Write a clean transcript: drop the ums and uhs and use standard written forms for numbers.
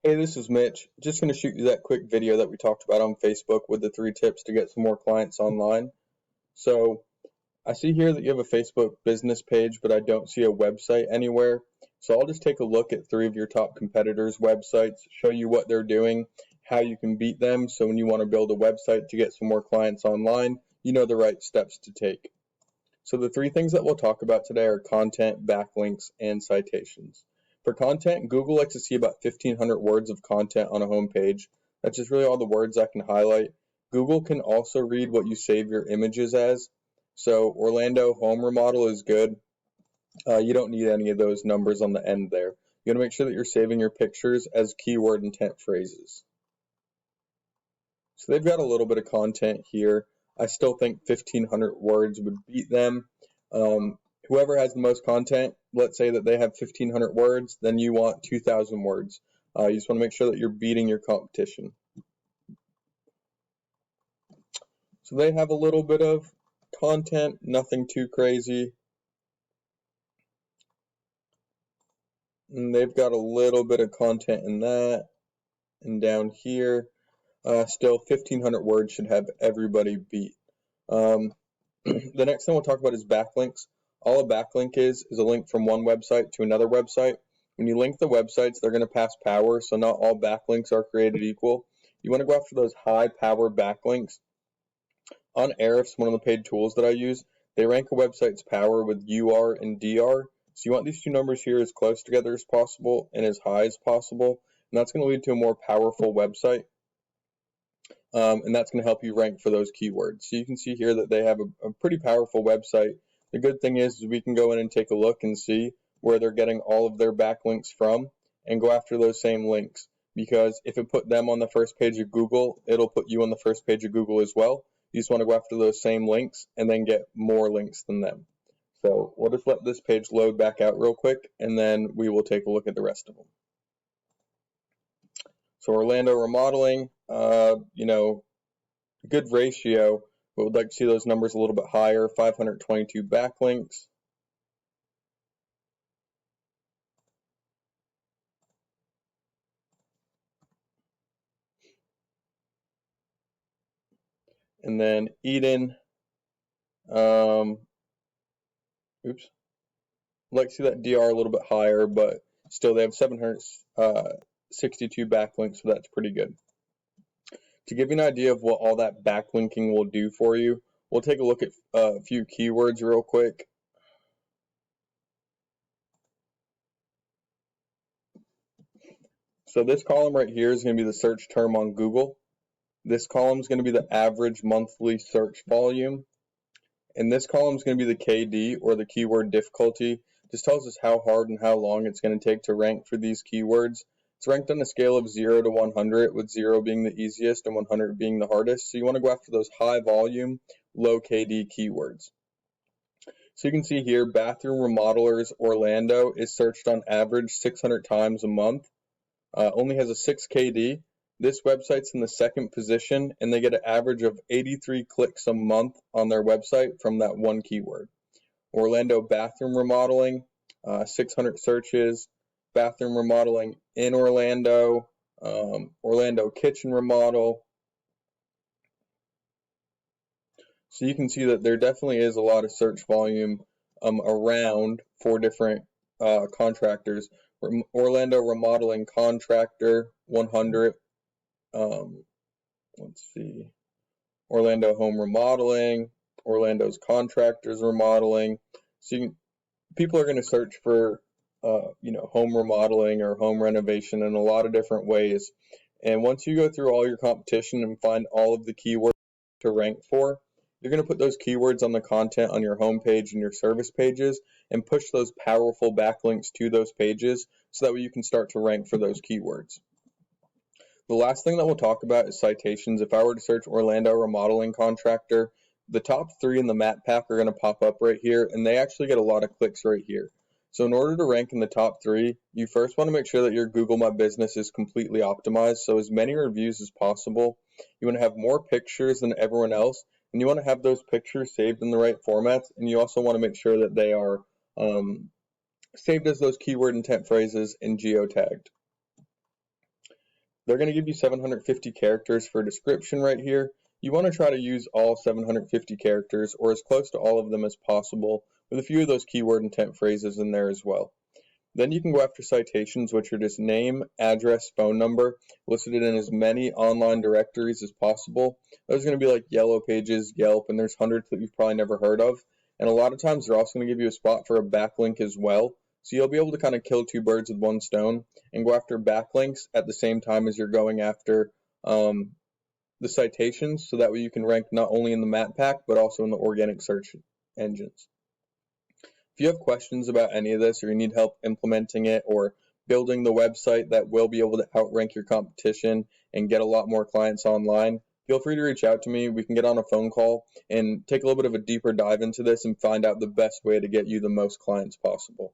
Hey, this is Mitch. Just going to shoot you that quick video that we talked about on Facebook with the 3 tips to get some more clients online. So I see here that you have a Facebook business page, but I don't see a website anywhere. So I'll just take a look at 3 of your top competitors' websites, show you what they're doing, how you can beat them. So when you want to build a website to get some more clients online, you know the right steps to take. So the 3 things that we'll talk about today are content, backlinks, and citations. For content, Google likes to see about 1,500 words of content on a home page. That's just really all the words I can highlight. Google can also read what you save your images as. So Orlando home remodel is good. You don't need any of those numbers on the end there. You want to make sure that you're saving your pictures as keyword intent phrases. So they've got a little bit of content here. I still think 1,500 words would beat them. Whoever has the most content, let's say that they have 1,500 words, then you want 2,000 words. You just want to make sure that you're beating your competition. So they have a little bit of content, nothing too crazy. And they've got a little bit of content in that. And down here, still 1,500 words should have everybody beat. The next thing we'll talk about is backlinks. All a backlink is a link from one website to another website. When you link the websites, they're going to pass power, so not all backlinks are created equal. You want to go after those high power backlinks. On Ahrefs, one of the paid tools that I use, they rank a website's power with UR and DR. So you want these 2 numbers here as close together as possible and as high as possible. And that's going to lead to a more powerful website. And that's going to help you rank for those keywords. So you can see here that they have a pretty powerful website. The good thing is we can go in and take a look and see where they're getting all of their backlinks from and go after those same links. Because if it put them on the first page of Google, it'll put you on the first page of Google as well. You just want to go after those same links and then get more links than them. So we'll just let this page load back out real quick, and then we will take a look at the rest of them. So Orlando remodeling, good ratio, but would like to see those numbers a little bit higher. 522 backlinks. And then Eden, like to see that DR a little bit higher, but still they have 762 backlinks, so that's pretty good. To give you an idea of what all that backlinking will do for you, we'll take a look at a few keywords real quick. So this column right here is going to be the search term on Google. This column is going to be the average monthly search volume. And this column is going to be the KD, or the keyword difficulty. This tells us how hard and how long it's going to take to rank for these keywords. It's ranked on a scale of 0 to 100, with 0 being the easiest and 100 being the hardest. So you want to go after those high volume, low KD keywords. So you can see here, bathroom remodelers Orlando is searched on average 600 times a month. Only has a 6 KD. This website's in the 2nd position, and they get an average of 83 clicks a month on their website from that one keyword. Orlando bathroom remodeling, 600 searches. Bathroom remodeling in Orlando, Orlando kitchen remodel. So you can see that there definitely is a lot of search volume around for different contractors. Orlando remodeling contractor, 100. Let's see. Orlando home remodeling, Orlando's contractors remodeling. So people are going to search for home remodeling or home renovation in a lot of different ways. And once you go through all your competition and find all of the keywords to rank for, you're going to put those keywords on the content on your home page and your service pages and push those powerful backlinks to those pages so that way you can start to rank for those keywords. The last thing that we'll talk about is citations. If I were to search Orlando remodeling contractor, the top 3 in the map pack are going to pop up right here, and they actually get a lot of clicks right here. So in order to rank in the top 3, you first want to make sure that your Google My Business is completely optimized. So as many reviews as possible. You want to have more pictures than everyone else, and you want to have those pictures saved in the right formats, and you also want to make sure that they are saved as those keyword intent phrases and geotagged. They're going to give you 750 characters for a description right here. You want to try to use all 750 characters or as close to all of them as possible, with a few of those keyword intent phrases in there as well. Then you can go after citations, which are just name, address, phone number, listed in as many online directories as possible. Those are going to be like Yellow Pages, Yelp, and there's hundreds that you've probably never heard of. And a lot of times they're also going to give you a spot for a backlink as well. So you'll be able to kind of kill two birds with one stone and go after backlinks at the same time as you're going after the citations. So that way you can rank not only in the map pack, but also in the organic search engines. If you have questions about any of this or you need help implementing it or building the website that will be able to outrank your competition and get a lot more clients online, feel free to reach out to me. We can get on a phone call and take a little bit of a deeper dive into this and find out the best way to get you the most clients possible.